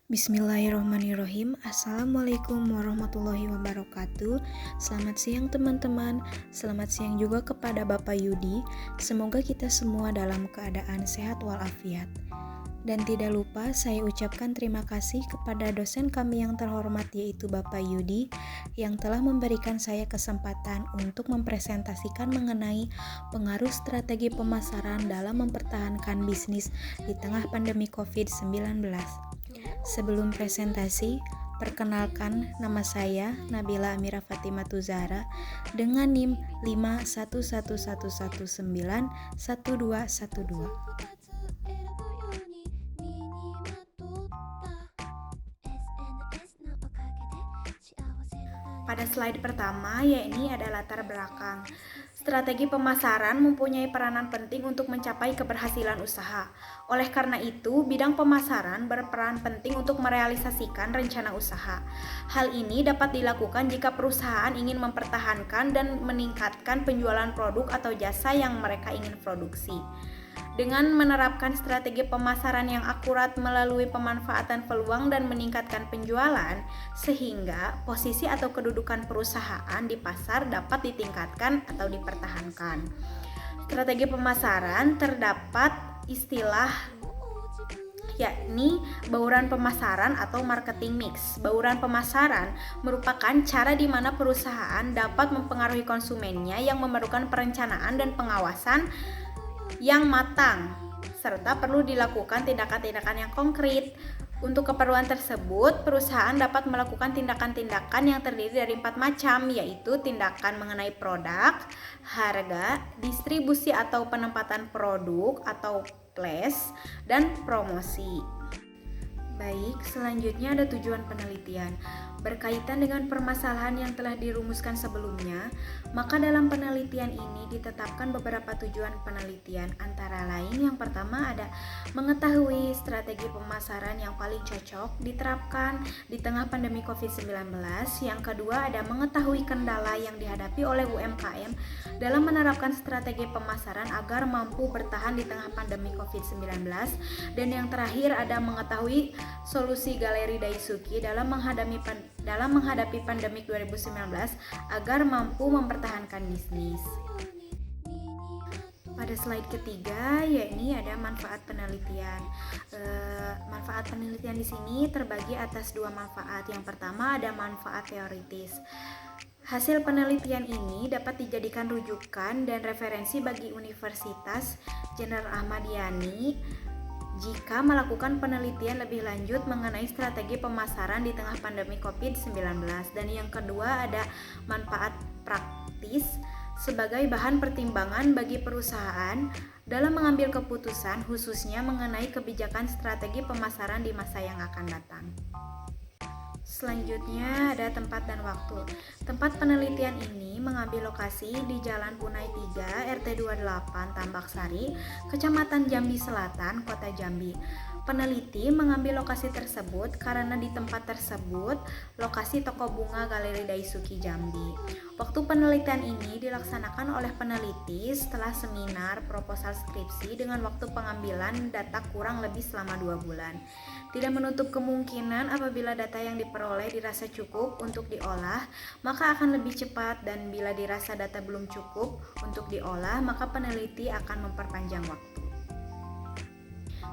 Bismillahirrahmanirrahim. Assalamualaikum warahmatullahi wabarakatuh. Selamat siang teman-teman. Selamat siang juga kepada Bapak Yudi. Semoga kita semua dalam keadaan sehat walafiat. Dan tidak lupa saya ucapkan terima kasih kepada dosen kami yang terhormat yaitu Bapak Yudi yang telah memberikan saya kesempatan untuk mempresentasikan mengenai pengaruh strategi pemasaran dalam mempertahankan bisnis di tengah pandemi COVID-19. Sebelum presentasi, perkenalkan nama saya Nabila Amira Fatimah Tuzara dengan NIM 51111911212. Pada slide pertama, yakni ada latar belakang. Strategi pemasaran mempunyai peranan penting untuk mencapai keberhasilan usaha. Oleh karena itu, bidang pemasaran berperan penting untuk merealisasikan rencana usaha. Hal ini dapat dilakukan jika perusahaan ingin mempertahankan dan meningkatkan penjualan produk atau jasa yang mereka ingin produksi. Dengan menerapkan strategi pemasaran yang akurat melalui pemanfaatan peluang dan meningkatkan penjualan, sehingga posisi atau kedudukan perusahaan di pasar dapat ditingkatkan atau dipertahankan. Strategi pemasaran terdapat istilah yakni bauran pemasaran atau marketing mix. Bauran pemasaran merupakan cara di mana perusahaan dapat mempengaruhi konsumennya yang memerlukan perencanaan dan pengawasan yang matang, serta perlu dilakukan tindakan-tindakan yang konkret. Untuk keperluan tersebut, perusahaan dapat melakukan tindakan-tindakan yang terdiri dari 4 macam, yaitu tindakan mengenai produk, harga, distribusi atau penempatan produk atau place, dan promosi. Baik, selanjutnya ada tujuan penelitian. Berkaitan dengan permasalahan yang telah dirumuskan sebelumnya, maka dalam penelitian ini ditetapkan beberapa tujuan penelitian. Antara lain, yang pertama ada mengetahui strategi pemasaran yang paling cocok diterapkan di tengah pandemi COVID-19. Yang kedua ada mengetahui kendala yang dihadapi oleh UMKM dalam menerapkan strategi pemasaran agar mampu bertahan di tengah pandemi COVID-19. Dan yang terakhir ada mengetahui solusi Galeri Daisuki dalam menghadapi pandemik 2019 agar mampu mempertahankan bisnis. Pada slide ketiga, yakni ada manfaat penelitian. Manfaat penelitian di sini terbagi atas 2 manfaat. Yang pertama ada manfaat teoritis. Hasil penelitian ini dapat dijadikan rujukan dan referensi bagi Universitas Jenderal Ahmad Yani jika melakukan penelitian lebih lanjut mengenai strategi pemasaran di tengah pandemi COVID-19. Dan yang kedua ada manfaat praktis sebagai bahan pertimbangan bagi perusahaan dalam mengambil keputusan khususnya mengenai kebijakan strategi pemasaran di masa yang akan datang. Selanjutnya ada tempat dan waktu. Tempat penelitian ini mengambil lokasi di Jalan Punai 3, RT 28, Tambak Sari, Kecamatan Jambi Selatan, Kota Jambi. Peneliti mengambil lokasi tersebut karena di tempat tersebut lokasi toko bunga Galeri Daisuki Jambi. Waktu penelitian ini dilaksanakan oleh peneliti setelah seminar proposal skripsi dengan waktu pengambilan data kurang lebih selama 2 bulan. Tidak menutup kemungkinan apabila data yang diperoleh dirasa cukup untuk diolah, maka akan lebih cepat, dan bila dirasa data belum cukup untuk diolah, maka peneliti akan memperpanjang waktu.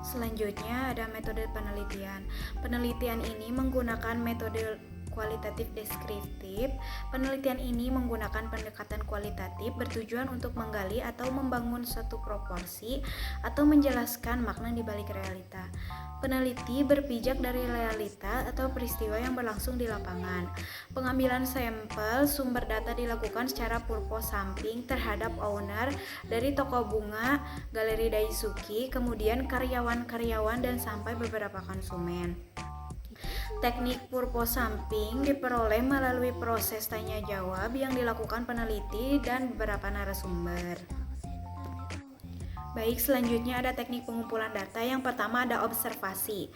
Selanjutnya ada metode penelitian. Penelitian ini menggunakan metode kualitatif deskriptif. Penelitian ini menggunakan pendekatan kualitatif bertujuan untuk menggali atau membangun suatu proporsi atau menjelaskan makna di balik realita. Peneliti berpijak dari realita atau peristiwa yang berlangsung di lapangan. Pengambilan sampel sumber data dilakukan secara purpose sampling terhadap owner dari toko bunga Galeri Daisuki, kemudian karyawan-karyawan dan sampai beberapa konsumen. Teknik purpose sampling diperoleh melalui proses tanya jawab yang dilakukan peneliti dan beberapa narasumber. Baik, selanjutnya ada teknik pengumpulan data. Yang pertama ada observasi.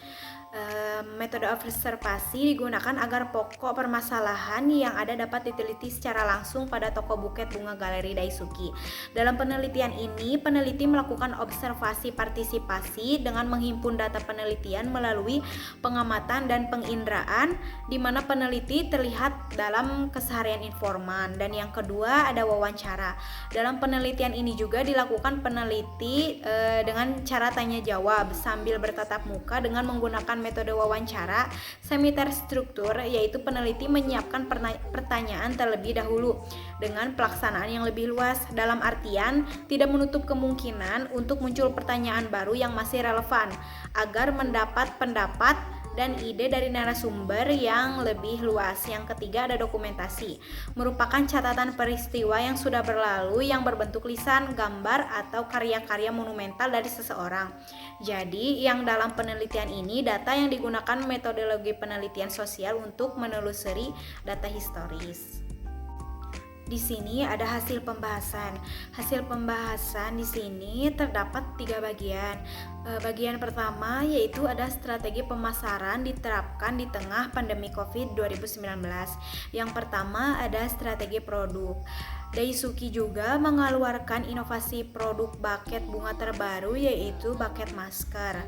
Metode observasi digunakan agar pokok permasalahan yang ada dapat diteliti secara langsung pada toko buket bunga Galeri Daisuki. Dalam penelitian ini, peneliti melakukan observasi partisipasi dengan menghimpun data penelitian melalui pengamatan dan penginderaan, di mana peneliti terlihat dalam keseharian informan. Dan yang kedua ada wawancara. Dalam penelitian ini juga dilakukan peneliti dengan cara tanya jawab sambil bertatap muka dengan menggunakan metode wawancara semi terstruktur, yaitu peneliti menyiapkan pertanyaan terlebih dahulu dengan pelaksanaan yang lebih luas, dalam artian tidak menutup kemungkinan untuk muncul pertanyaan baru yang masih relevan agar mendapat pendapat dan ide dari narasumber yang lebih luas. Yang ketiga ada dokumentasi, merupakan catatan peristiwa yang sudah berlalu yang berbentuk lisan, gambar, atau karya-karya monumental dari seseorang. Jadi yang dalam penelitian ini data yang digunakan metodologi penelitian sosial untuk menelusuri data historis. Di sini ada hasil pembahasan. Hasil pembahasan di sini terdapat 3 bagian. Bagian pertama yaitu ada strategi pemasaran diterapkan di tengah pandemi COVID-19. Yang pertama ada strategi produk. Daisuki juga mengeluarkan inovasi produk buket bunga terbaru, yaitu buket masker.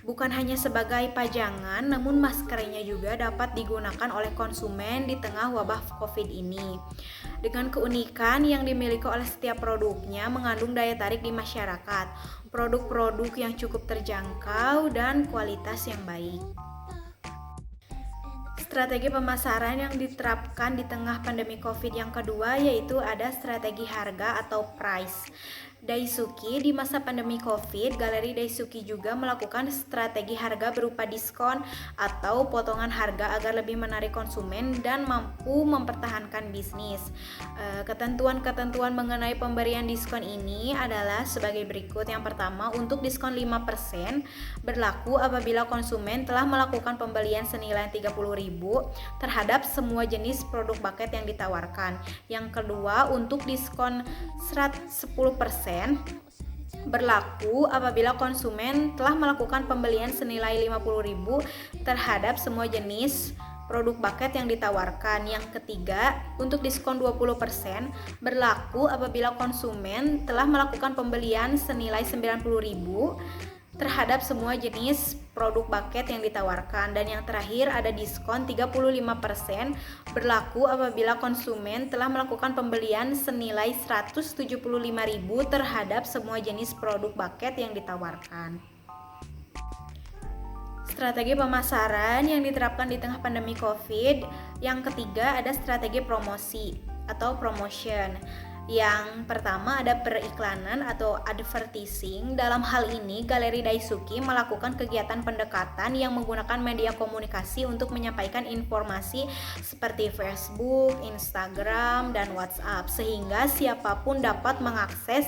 Bukan hanya sebagai pajangan, namun maskernya juga dapat digunakan oleh konsumen di tengah wabah COVID ini. Dengan keunikan yang dimiliki oleh setiap produknya mengandung daya tarik di masyarakat, produk-produk yang cukup terjangkau dan kualitas yang baik. Strategi pemasaran yang diterapkan di tengah pandemi COVID yang kedua yaitu ada strategi harga atau price. Daisuki di masa pandemi COVID, Galeri Daisuki juga melakukan strategi harga berupa diskon atau potongan harga agar lebih menarik konsumen dan mampu mempertahankan bisnis. Ketentuan-ketentuan mengenai pemberian diskon ini adalah sebagai berikut. Yang pertama, untuk diskon 5% berlaku apabila konsumen telah melakukan pembelian senilai 30.000 terhadap semua jenis produk buket yang ditawarkan. Yang kedua, untuk diskon 10% berlaku apabila konsumen telah melakukan pembelian senilai 50.000 terhadap semua jenis produk buket yang ditawarkan. Yang ketiga, untuk diskon 20% berlaku apabila konsumen telah melakukan pembelian senilai 90.000 terhadap semua jenis produk buket yang ditawarkan. Dan yang terakhir ada diskon 35% berlaku apabila konsumen telah melakukan pembelian senilai 175.000 terhadap semua jenis produk buket yang ditawarkan. Strategi pemasaran yang diterapkan di tengah pandemi COVID. Yang ketiga ada strategi promosi atau promotion. Yang pertama ada periklanan atau advertising. Dalam hal ini, Galeri Daisuki melakukan kegiatan pendekatan yang menggunakan media komunikasi untuk menyampaikan informasi seperti Facebook, Instagram, dan WhatsApp, sehingga siapapun dapat mengakses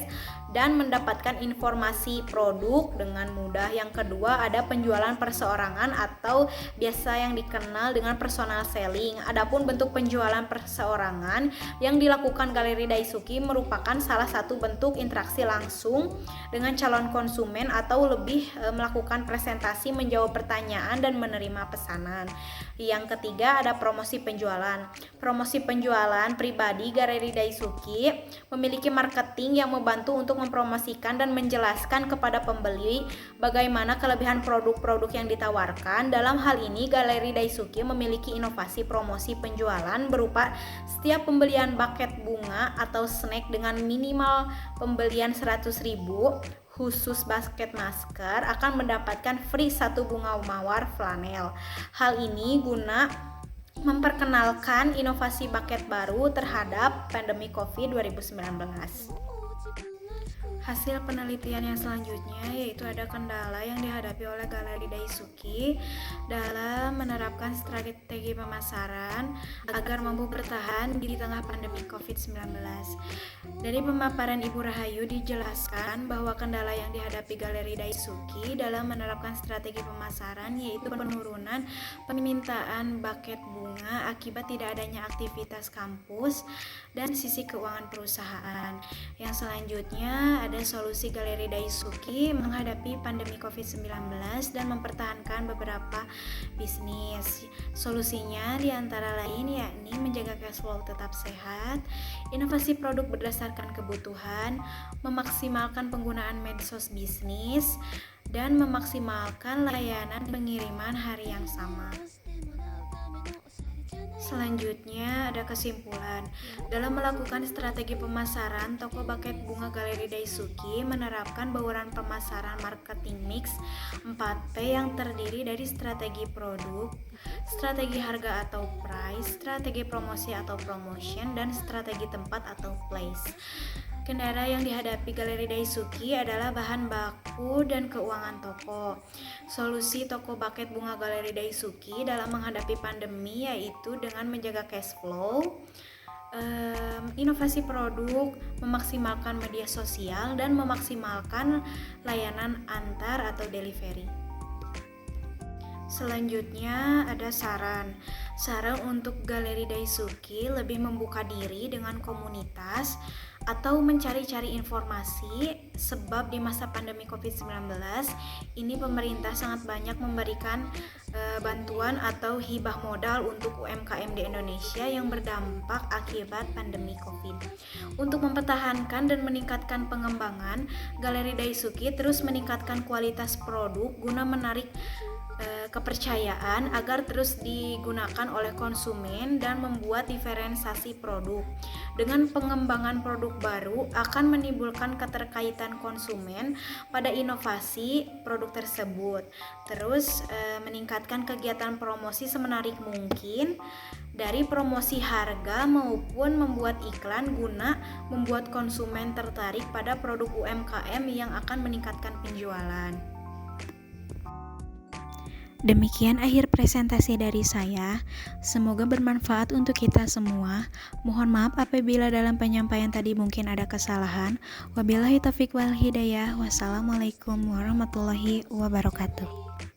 dan mendapatkan informasi produk dengan mudah. Yang kedua ada penjualan perseorangan atau biasa yang dikenal dengan personal selling. Adapun bentuk penjualan perseorangan yang dilakukan Galeri Daisuki merupakan salah satu bentuk interaksi langsung dengan calon konsumen atau lebih melakukan presentasi, menjawab pertanyaan, dan menerima pesanan. Yang ketiga ada promosi penjualan. Promosi penjualan pribadi Galeri Daisuki memiliki marketing yang membantu untuk mempromosikan dan menjelaskan kepada pembeli bagaimana kelebihan produk-produk yang ditawarkan. Dalam hal ini, Galeri Daisuki memiliki inovasi promosi penjualan berupa setiap pembelian buket bunga atau snack dengan minimal pembelian 100.000 khusus buket masker akan mendapatkan free 1 bunga mawar flanel. Hal ini guna memperkenalkan inovasi buket baru terhadap pandemi COVID-19. Hasil penelitian yang selanjutnya yaitu ada kendala yang dihadapi oleh Galeri Daisuki dalam menerapkan strategi pemasaran agar mampu bertahan di tengah pandemi COVID-19. Dari pemaparan Ibu Rahayu dijelaskan bahwa kendala yang dihadapi Galeri Daisuki dalam menerapkan strategi pemasaran yaitu penurunan permintaan buket bunga akibat tidak adanya aktivitas kampus dan sisi keuangan perusahaan. Yang selanjutnya ada ada solusi Galeri Daisuki menghadapi pandemi COVID-19 dan mempertahankan beberapa bisnis. Solusinya diantara lain yakni menjaga cash flow tetap sehat, inovasi produk berdasarkan kebutuhan, memaksimalkan penggunaan medsos bisnis, dan memaksimalkan layanan pengiriman hari yang sama. Selanjutnya ada kesimpulan. Dalam melakukan strategi pemasaran, toko buket bunga Galeri Daisuki menerapkan bauran pemasaran marketing mix 4P yang terdiri dari strategi produk, strategi harga atau price, strategi promosi atau promotion, dan strategi tempat atau place. Kendala yang dihadapi Galeri Daisuki adalah bahan baku dan keuangan toko. Solusi toko buket bunga Galeri Daisuki dalam menghadapi pandemi yaitu dengan menjaga cash flow, inovasi produk, memaksimalkan media sosial, dan memaksimalkan layanan antar atau delivery. Selanjutnya ada saran untuk Galeri Daisuki lebih membuka diri dengan komunitas atau mencari-cari informasi, sebab di masa pandemi COVID-19 ini pemerintah sangat banyak memberikan bantuan atau hibah modal untuk UMKM di Indonesia yang berdampak akibat pandemi COVID. Untuk mempertahankan dan meningkatkan pengembangan, Galeri Daisuki terus meningkatkan kualitas produk guna menarik kepercayaan agar terus digunakan oleh konsumen dan membuat diferensiasi produk. Dengan pengembangan produk baru akan menimbulkan keterkaitan konsumen pada inovasi produk tersebut. Terus meningkatkan kegiatan promosi semenarik mungkin dari promosi harga maupun membuat iklan guna membuat konsumen tertarik pada produk UMKM yang akan meningkatkan penjualan. Demikian akhir presentasi dari saya. Semoga bermanfaat untuk kita semua. Mohon maaf apabila dalam penyampaian tadi mungkin ada kesalahan. Wabillahi taufiq wal hidayah. Wassalamualaikum warahmatullahi wabarakatuh.